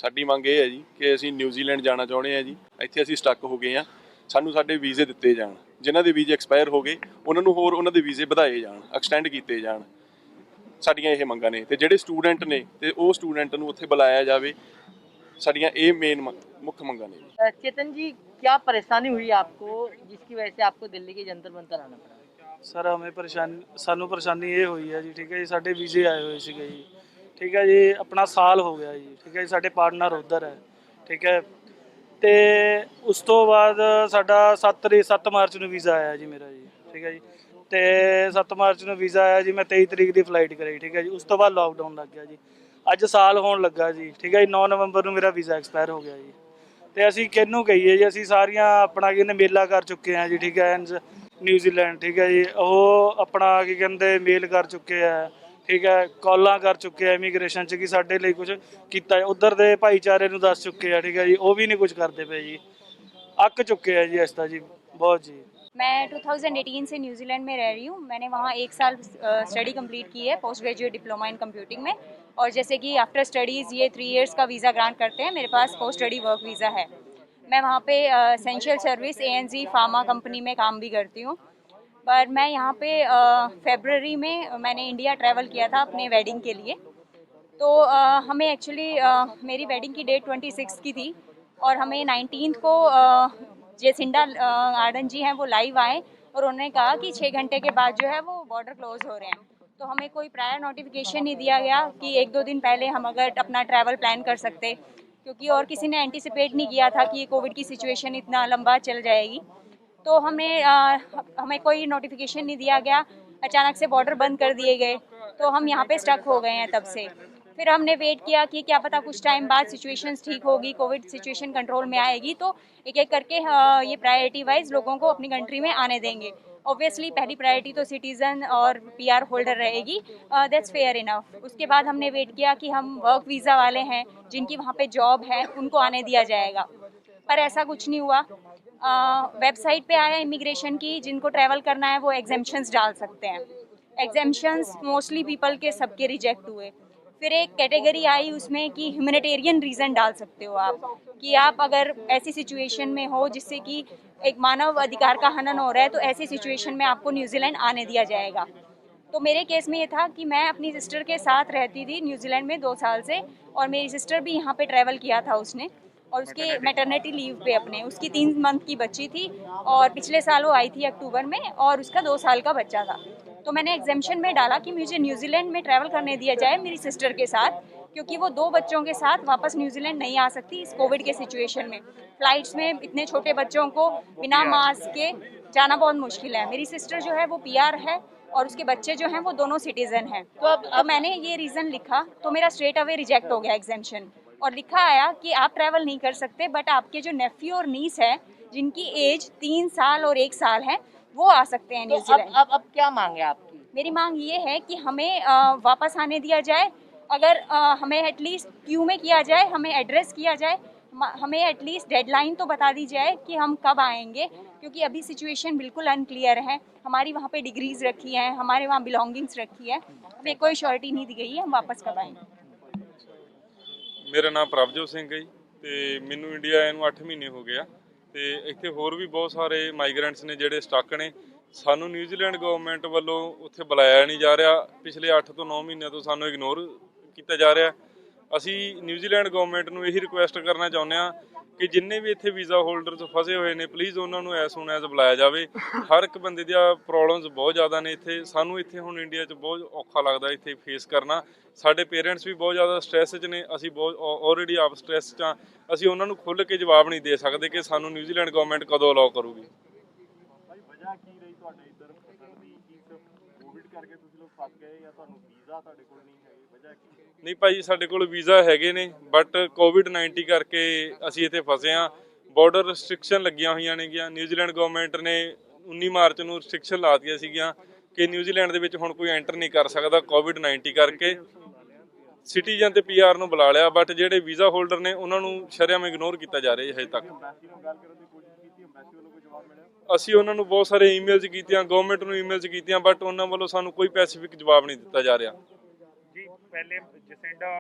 ਸਾਡੀ ਮੰਗ ਇਹ ਹੈ ਜੀ ਕਿ ਅਸੀਂ ਨਿਊਜ਼ੀਲੈਂਡ ਜਾਣਾ ਚਾਹੁੰਦੇ ਹਾਂ ਜੀ। ਇੱਥੇ ਅਸੀਂ ਸਟਕ ਹੋ ਗਏ ਹਾਂ, ਸਾਨੂੰ ਸਾਡੇ ਵੀਜ਼ੇ ਦਿੱਤੇ ਜਾਣ। ਜਿਨ੍ਹਾਂ ਦੇ ਵੀਜ਼ੇ ਐਕਸਪਾਇਰ ਹੋ ਗਏ ਉਹਨਾਂ ਨੂੰ ਹੋਰ ਉਹਨਾਂ ਦੇ ਵੀਜ਼ੇ ਵਧਾਏ ਜਾਣ, ਐਕਸਟੈਂਡ ਕੀਤੇ ਜਾਣ। ਸਾਡੀਆਂ ਇਹ ਮੰਗਾਂ ਨੇ। ਤੇ ਜਿਹੜੇ ਸਟੂਡੈਂਟ ਨੇ ਤੇ ਉਹ ਸਟੂਡੈਂਟ ਨੂੰ ਉੱਥੇ ਬੁਲਾਇਆ ਜਾਵੇ। ਸਾਡੀਆਂ ਇਹ ਮੇਨ ਮੁੱਖ ਮੰਗਾਂ ਨੇ ਜੀ। चेतन जी, क्या परेशानी हुई आपको जिसकी वजह से आपको दिल्ली के जंतर मंतर आना पड़ा? सर हमें ਸਾਨੂੰ ਪਰੇਸ਼ਾਨੀ ਇਹ ਹੋਈ ਹੈ ਜੀ, ਠੀਕ ਹੈ ਜੀ। ਸਾਡੇ ਵੀਜ਼ੇ ਆਏ ਹੋਏ ਸੀਗੇ ਜੀ, ਠੀਕ ਹੈ ਜੀ। ਆਪਣਾ ਸਾਲ ਹੋ ਗਿਆ ਜੀ, ਠੀਕ ਹੈ ਜੀ। ਸਾਡੇ ਪਾਰਟਨਰ ਉੱਧਰ ਹੈ, ਠੀਕ ਹੈ। ਤੇ ਉਸ ਤੋਂ ਬਾਅਦ ਸਾਡਾ 7 ਮਾਰਚ ਨੂੰ ਵੀਜ਼ਾ ਆਇਆ ਜੀ ਮੇਰਾ ਜੀ, ਠੀਕ ਹੈ ਜੀ। ਤੇ 7 ਮਾਰਚ ਨੂੰ ਵੀਜ਼ਾ ਆਇਆ ਜੀ, ਮੈਂ 23 ਤਰੀਕ ਦੀ ਫਲਾਈਟ ਕਰਾਈ, ਠੀਕ ਹੈ ਜੀ। ਉਸ ਤੋਂ ਬਾਅਦ ਲਾਕਡਾਊਨ ਲੱਗ ਗਿਆ ਜੀ। ਅੱਜ ਸਾਲ ਹੋਣ ਲੱਗਾ ਜੀ, ਠੀਕ ਹੈ ਜੀ। 9 ਨਵੰਬਰ ਨੂੰ ਮੇਰਾ ਵੀਜ਼ਾ ਐਕਸਪਾਇਰ ਹੋ ਗਿਆ ਜੀ। ਤੇ ਅਸੀਂ ਕਿਹਨੂੰ ਕਹੀਏ ਜੀ, ਅਸੀਂ ਸਾਰੀਆਂ ਆਪਣਾ ਕਹਿੰਦੇ ਮੇਲਾ ਕਰ ਚੁੱਕੇ ਹਾਂ ਜੀ, ਠੀਕ ਹੈ। ਨਿਊਜ਼ੀਲੈਂਡ, ਠੀਕ ਹੈ ਜੀ। ਉਹ ਆਪਣਾ ਕੀ ਕਹਿੰਦੇ ਮੇਲ ਕਰ ਚੁੱਕੇ ਆ, ਠੀਕ ਹੈ। ਕਾਲਾਂ ਕਰ ਚੁੱਕੇ ਆ ਇਮੀਗ੍ਰੇਸ਼ਨ 'ਚ ਕਿ ਸਾਡੇ ਲਈ ਕੁਝ ਕੀਤਾ। ਉੱਧਰ ਦੇ ਭਾਈਚਾਰੇ ਨੂੰ ਦੱਸ ਚੁੱਕੇ ਆ, ਠੀਕ ਹੈ ਜੀ। ਉਹ ਵੀ ਨਹੀਂ ਕੁਝ ਕਰਦੇ ਪਏ ਜੀ। ਅੱਕ ਚੁੱਕੇ ਆ ਜੀ ਇਸ ਦਾ ਜੀ, बहुत जी। मैं 2018 से न्यूजीलैंड में रह रही हूँ। मैंने वहाँ 1 साल स्टडी कंप्लीट की है, post graduate diploma in computing में। और जैसे कि आफ्टर स्टडीज़ ये 3 इयर्स का वीज़ा ग्रांट करते हैं। मेरे पास पोस्ट स्टडी वर्क वीज़ा है। मैं वहाँ पे essential service ANZ pharma company में काम भी करती हूँ। पर मैं यहाँ पे फेब्रुअरी में मैंने इंडिया ट्रैवल किया था अपने वेडिंग के लिए। तो हमें एक्चुअली मेरी वेडिंग की डेट 26 की थी और हमें 19 को जेसिंडा आर्डन जी हैं वो लाइव आए और उन्होंने कहा कि 6 घंटे के बाद जो है वो बॉर्डर क्लोज हो रहे हैं। तो हमें कोई प्रायर नोटिफिकेशन नहीं दिया गया कि 1-2 दिन पहले हम अगर अपना ट्रैवल प्लान कर सकते, क्योंकि और किसी ने एंटिसिपेट नहीं किया था कि ये कोविड की सिचुएशन इतना लंबा चल जाएगी। तो हमें कोई नोटिफिकेशन नहीं दिया गया, अचानक से बॉर्डर बंद कर दिए गए। तो हम यहाँ पे स्टक हो गए हैं तब से। फिर हमने वेट किया कि क्या पता कुछ टाइम बाद सिचुएशंस ठीक होगी, कोविड सिचुएशन कंट्रोल में आएगी तो एक एक करके ये प्रायोरिटी वाइज लोगों को अपनी कंट्री में आने देंगे। ऑब्वियसली पहली प्रायोरिटी तो सिटीज़न और PR होल्डर रहेगी, दैट्स फेयर इनफ। उसके बाद हमने वेट किया कि हम वर्क वीज़ा वाले हैं जिनकी वहाँ पे जॉब है उनको आने दिया जाएगा, पर ऐसा कुछ नहीं हुआ। वेबसाइट पे आया इमिग्रेशन की, जिनको ट्रैवल करना है वो एग्जेम्पशंस डाल सकते हैं। एग्जेम्पशंस मोस्टली पीपल के सबके रिजेक्ट हुए। फिर एक कैटेगरी आई उसमें कि ह्यूमैनिटेरियन रीज़न डाल सकते हो आप, कि आप अगर ऐसी सिचुएशन में हो जिससे कि एक मानव अधिकार का हनन हो रहा है तो ऐसी सिचुएशन में आपको न्यूजीलैंड आने दिया जाएगा। तो मेरे केस में ये था कि मैं अपनी सिस्टर के साथ रहती थी न्यूजीलैंड में 2 साल से, और मेरी सिस्टर भी यहाँ पे ट्रैवल किया था उसने, और उसके मैटरनिटी लीव पे अपने उसकी 3 मंथ की बच्ची थी, और पिछले साल वो आई थी अक्टूबर में और उसका 2 साल का बच्चा था। तो मैंने एग्जेम्पशन में डाला कि मुझे न्यूजीलैंड में ट्रैवल करने दिया जाए मेरी सिस्टर के साथ, क्योंकि वो 2 बच्चों के साथ वापस न्यूजीलैंड नहीं आ सकती इस कोविड के सिचुएशन में। फ़्लाइट्स में इतने छोटे बच्चों को बिना मास्क के जाना बहुत मुश्किल है। मेरी सिस्टर जो है वो PR है और उसके बच्चे जो हैं वो दोनों सिटीज़न हैं। तो अब मैंने ये रीज़न लिखा तो मेरा स्ट्रेट अवे रिजेक्ट हो गया एग्जेम्पशन, और लिखा आया कि आप ट्रैवल नहीं कर सकते, बट आपके जो नेफ्यू और नीस है जिनकी एज 3 साल और 1 साल है वो आ सकते हैं न्यूजीलैंड। तो अब क्या मांग है आपकी? मेरी मांग ये है कि हमें वापस आने दिया जाए। अगर हमें एटलीस्ट क्यू में किया जाए, हमें एड्रेस किया जाए, हमें एटलीस्ट डेडलाइन तो बता दी जाए कि हम कब आएंगे, क्योंकि अभी सिचुएशन बिल्कुल अनक्लियर है। हमारी वहाँ पे डिग्रीज रखी हैं, हमारे वहाँ बिलोंगिंग्स रखी है, हमें कोई श्योरिटी नहीं दी गई है हम वापस कब आएंगे। ਮੇਰਾ ਨਾਮ ਪ੍ਰਭਜੋਤ ਸਿੰਘ ਹੈ ਜੀ, ਤੇ ਮੈਨੂੰ ਇੰਡੀਆ ਆਏ ਨੂੰ 8 ਮਹੀਨੇ ਹੋ ਗਏ ਆ। ਤੇ ਇੱਥੇ ਹੋਰ ਵੀ ਬਹੁਤ ਸਾਰੇ ਮਾਈਗ੍ਰੈਂਟਸ ਨੇ ਜਿਹੜੇ ਸਟਕ ਨੇ। ਸਾਨੂੰ ਨਿਊਜ਼ੀਲੈਂਡ ਗਵਰਨਮੈਂਟ ਵੱਲੋਂ ਉੱਥੇ ਬੁਲਾਇਆ ਨਹੀਂ ਜਾ ਰਿਹਾ। ਪਿਛਲੇ 8 ਤੋਂ 9 ਮਹੀਨਿਆਂ ਤੋਂ ਸਾਨੂੰ ਇਗਨੋਰ ਕੀਤਾ ਜਾ ਰਿਹਾ। ਅਸੀਂ ਨਿਊਜ਼ੀਲੈਂਡ ਗਵਰਨਮੈਂਟ ਨੂੰ ਇਹੀ ਰਿਕੁਐਸਟ ਕਰਨਾ ਚਾਹੁੰਦੇ ਹਾਂ ਕਿ ਜਿੰਨੇ ਵੀ ਇੱਥੇ ਵੀਜ਼ਾ ਹੋਲਡਰਸ ਫਸੇ ਹੋਏ ਨੇ, ਪਲੀਜ਼ ਉਹਨਾਂ ਨੂੰ ਐਸ ਸੂਨ ਐਸ ਬੁਲਾਇਆ ਜਾਵੇ। ਹਰ ਇੱਕ ਬੰਦੇ ਦੀਆਂ ਪ੍ਰੋਬਲਮਸ ਬਹੁਤ ਜ਼ਿਆਦਾ ਨੇ ਇੱਥੇ। ਸਾਨੂੰ ਇੱਥੇ ਹੁਣ ਇੰਡੀਆ 'ਚ ਬਹੁਤ ਔਖਾ ਲੱਗਦਾ ਇੱਥੇ ਫੇਸ ਕਰਨਾ। ਸਾਡੇ ਪੇਰੈਂਟਸ ਵੀ ਬਹੁਤ ਜ਼ਿਆਦਾ ਸਟ੍ਰੈਸ 'ਚ ਨੇ, ਅਸੀਂ ਬਹੁਤ ਆਲਰੇਡੀ ਆਪ ਸਟ੍ਰੈਸ 'ਚ ਹਾਂ। ਅਸੀਂ ਉਹਨਾਂ ਨੂੰ ਖੁੱਲ੍ਹ ਕੇ ਜਵਾਬ ਨਹੀਂ ਦੇ ਸਕਦੇ ਕਿ ਸਾਨੂੰ ਨਿਊਜ਼ੀਲੈਂਡ ਗਵਰਨਮੈਂਟ ਕਦੋਂ ਅਲਾਓ ਕਰੂਗੀ। ਵਜ੍ਹਾ ਕੀ ਰਹੀ ਤੁਹਾਡੇ ਇੱਧਰ ਫਸਣ ਦੀ? ਕੀ ਸਿਰਫ ਕੋਵਿਡ ਕਰਕੇ ਤੁਸੀਂ ਲੋਕ ਫਸ ਗਏ ਜਾਂ ਤੁਹਾਨੂੰ ਵੀਜ਼ਾ ਤੁਹਾਡੇ ਕੋਲ ਨਹੀਂ ਹੈਗੇ? ਵਜ੍ਹਾ ਕੀ? ਨਹੀਂ ਭਾਈ, ਸਾਡੇ ਕੋਲ ਵੀਜ਼ਾ ਹੈਗੇ ਨੇ, ਬਟ ਕੋਵਿਡ-19 ਕਰਕੇ ਅਸੀਂ ਇੱਥੇ ਫਸੇ ਹਾਂ। ਬਾਰਡਰ ਰਿਸਟ੍ਰਿਕਸ਼ਨ ਲੱਗੀਆਂ ਹੋਈਆਂ ਨੇਗੀਆਂ। ਨਿਊਜ਼ੀਲੈਂਡ ਗਵਰਨਮੈਂਟ ਨੇ 19 ਮਾਰਚ ਨੂੰ ਰਿਸਟ੍ਰਿਕਸ਼ਨ ਲਾ ਦਿੱਤੀਆਂ ਸੀਗੀਆਂ ਕਿ ਨਿਊਜ਼ੀਲੈਂਡ ਦੇ ਵਿੱਚ ਹੁਣ ਕੋਈ ਐਂਟਰ ਨਹੀਂ ਕਰ ਸਕਦਾ ਕੋਵਿਡ-19 ਕਰਕੇ। ਸਿਟੀਜ਼ਨ ਤੇ PR ਨੂੰ ਬੁਲਾ ਲਿਆ, ਬਟ ਜਿਹੜੇ ਵੀਜ਼ਾ ਹੋਲਡਰ ਨੇ ਉਹਨਾਂ ਨੂੰ ਸ਼ਰੇਆਮ ਇਗਨੋਰ ਕੀਤਾ ਜਾ ਰਿਹਾ ਹਜੇ ਤੱਕ। ਅਸੀਂ ਉਹਨਾਂ ਨੂੰ ਬਹੁਤ ਸਾਰੇ ਈਮੇਲਸ ਕੀਤੀਆਂ, ਗਵਰਨਮੈਂਟ ਨੂੰ ਈਮੇਲਸ ਕੀਤੀਆਂ, ਬਟ ਉਹਨਾਂ ਵੱਲੋਂ ਸਾਨੂੰ ਕੋਈ ਸਪੈਸੀਫਿਕ ਜਵਾਬ ਨਹੀਂ ਦਿੱਤਾ ਜਾ ਰਿਹਾ। ਜੀ ਪਹਿਲੇ ਜਸੈਂਡਾ